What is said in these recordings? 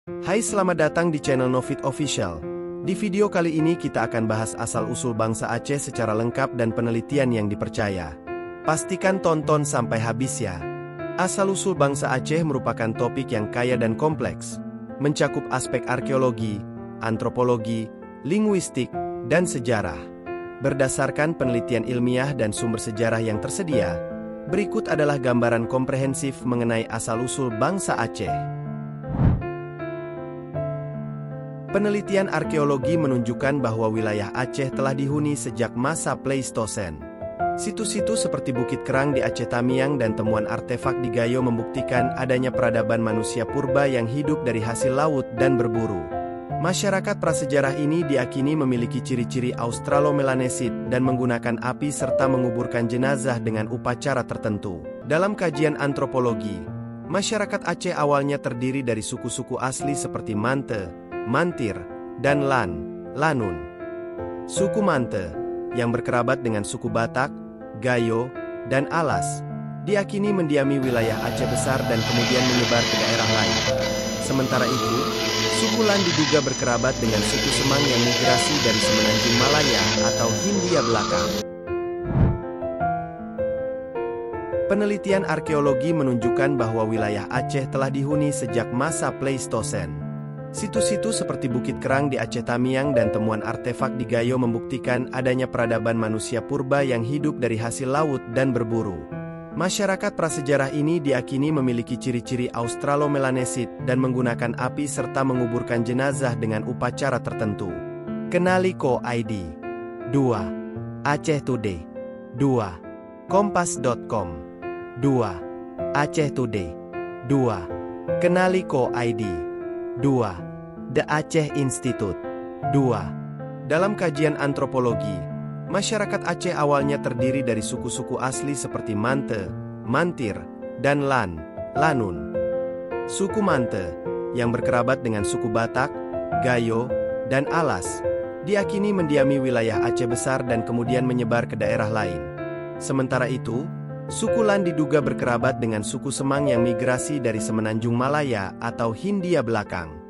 Hai, selamat datang di channel Novit Official. Di video kali ini kita akan bahas asal-usul bangsa Aceh secara lengkap dan penelitian yang dipercaya. Pastikan tonton sampai habis ya. Asal-usul bangsa Aceh merupakan topik yang kaya dan kompleks, mencakup aspek arkeologi, antropologi, linguistik, dan sejarah. Berdasarkan penelitian ilmiah dan sumber sejarah yang tersedia, berikut adalah gambaran komprehensif mengenai asal-usul bangsa Aceh. Penelitian arkeologi menunjukkan bahwa wilayah Aceh telah dihuni sejak masa Pleistosen. Situs-situs seperti Bukit Kerang di Aceh Tamiang dan temuan artefak di Gayo membuktikan adanya peradaban manusia purba yang hidup dari hasil laut dan berburu. Masyarakat prasejarah ini diakini memiliki ciri-ciri Australomelanesid dan menggunakan api serta menguburkan jenazah dengan upacara tertentu. Dalam kajian antropologi, masyarakat Aceh awalnya terdiri dari suku-suku asli seperti Mante, Mantir, dan Lanun. Suku Mante, yang berkerabat dengan suku Batak, Gayo, dan Alas, diakini mendiami wilayah Aceh besar dan kemudian menyebar ke daerah lain. Sementara itu, suku Lan diduga berkerabat dengan suku Semang yang migrasi dari semenanjung Malaya atau Hindia Belakang. Penelitian arkeologi menunjukkan bahwa wilayah Aceh telah dihuni sejak masa Pleistosen. Situs-situs seperti Bukit Kerang di Aceh Tamiang dan temuan artefak di Gayo membuktikan adanya peradaban manusia purba yang hidup dari hasil laut dan berburu. Masyarakat prasejarah ini diakini memiliki ciri-ciri Australomelanesid dan menggunakan api serta menguburkan jenazah dengan upacara tertentu. Kenali Ko ID. 2. Aceh Today. 2. Kompas.com. 2. Aceh Today. 2. Kenali Ko ID. 2. The Aceh Institute. 2. Dalam kajian antropologi, masyarakat Aceh awalnya terdiri dari suku-suku asli seperti Mante, Mantir, dan Lanun. Suku Mante, yang berkerabat dengan suku Batak, Gayo, dan Alas, diakini mendiami wilayah Aceh besar dan kemudian menyebar ke daerah lain. Sementara itu, suku Lan diduga berkerabat dengan suku Semang yang migrasi dari semenanjung Malaya atau Hindia Belakang.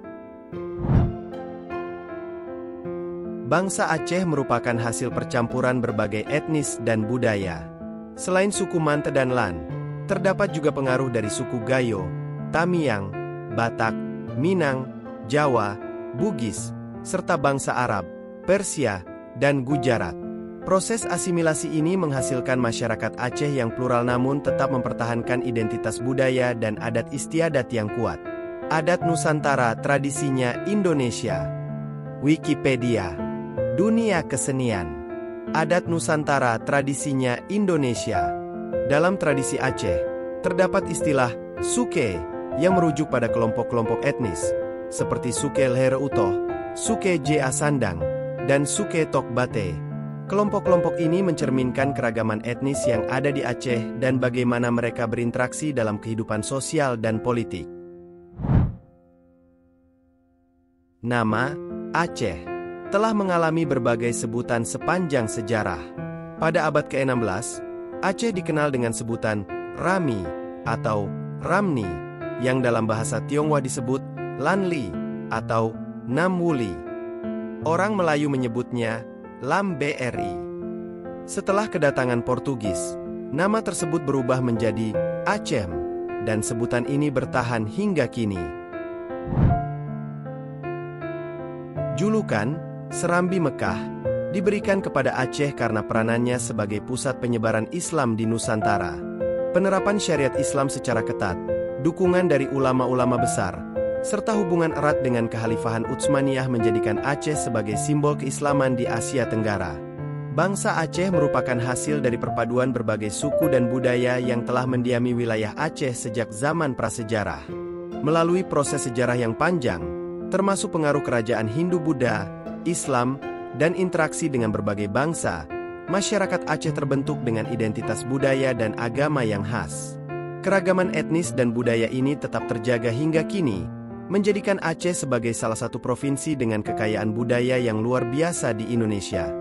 Bangsa Aceh merupakan hasil percampuran berbagai etnis dan budaya. Selain suku Mante dan Lan, terdapat juga pengaruh dari suku Gayo, Tamiang, Batak, Minang, Jawa, Bugis, serta bangsa Arab, Persia, dan Gujarat. Proses asimilasi ini menghasilkan masyarakat Aceh yang plural namun tetap mempertahankan identitas budaya dan adat istiadat yang kuat. Adat Nusantara tradisinya Indonesia. Wikipedia. Dunia kesenian. Adat Nusantara tradisinya Indonesia. Dalam tradisi Aceh, terdapat istilah Suke yang merujuk pada kelompok-kelompok etnis, seperti Suke Leher Utoh, Suke J.A. Sandang, dan Suke Tok Bate. Kelompok-kelompok ini mencerminkan keragaman etnis yang ada di Aceh dan bagaimana mereka berinteraksi dalam kehidupan sosial dan politik. Nama Aceh telah mengalami berbagai sebutan sepanjang sejarah. Pada abad ke-16, Aceh dikenal dengan sebutan Rami atau Ramni, yang dalam bahasa Tionghoa disebut Lanli atau Namwuli. Orang Melayu menyebutnya Lam BRI. Setelah kedatangan Portugis, nama tersebut berubah menjadi Acem, dan sebutan ini bertahan hingga kini. Julukan Serambi Mekah diberikan kepada Aceh karena peranannya sebagai pusat penyebaran Islam di Nusantara. Penerapan syariat Islam secara ketat, dukungan dari ulama-ulama besar, serta hubungan erat dengan Kekhalifahan Utsmaniyah menjadikan Aceh sebagai simbol keislaman di Asia Tenggara. Bangsa Aceh merupakan hasil dari perpaduan berbagai suku dan budaya yang telah mendiami wilayah Aceh sejak zaman prasejarah. Melalui proses sejarah yang panjang, termasuk pengaruh kerajaan Hindu-Buddha, Islam, dan interaksi dengan berbagai bangsa, masyarakat Aceh terbentuk dengan identitas budaya dan agama yang khas. Keragaman etnis dan budaya ini tetap terjaga hingga kini, menjadikan Aceh sebagai salah satu provinsi dengan kekayaan budaya yang luar biasa di Indonesia.